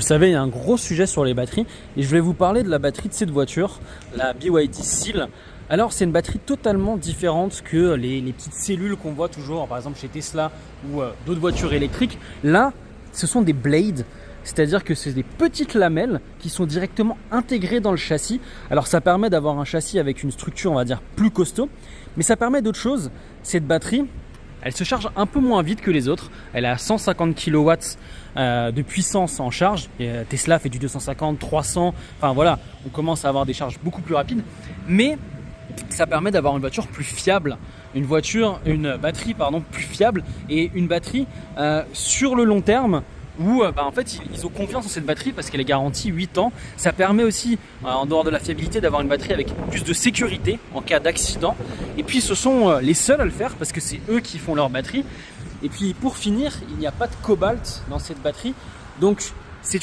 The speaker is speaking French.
Vous savez, il y a un gros sujet sur les batteries et je vais vous parler de la batterie de cette voiture, la BYD Seal. Alors c'est une batterie totalement différente que les petites cellules qu'on voit toujours par exemple chez Tesla ou d'autres voitures électriques. Là, ce sont des blades, c'est-à-dire que c'est des petites lamelles qui sont directement intégrées dans le châssis. Alors ça permet d'avoir un châssis avec une structure on va dire plus costaud, mais ça permet d'autres choses. Cette batterie, elle se charge un peu moins vite que les autres. Elle a 150 kW de puissance en charge. Et Tesla fait du 250, 300. Enfin voilà, on commence à avoir des charges beaucoup plus rapides. Mais ça permet d'avoir une voiture plus fiable. Une batterie plus fiable. Et une batterie sur le long terme où en fait ils ont confiance en cette batterie parce qu'elle est garantie 8 ans. Ça permet aussi, en dehors de la fiabilité, d'avoir une batterie avec plus de sécurité en cas d'accident. Et puis ce sont les seuls à le faire parce que c'est eux qui font leur batterie. Et puis pour finir, il n'y a pas de cobalt dans cette batterie. Donc c'est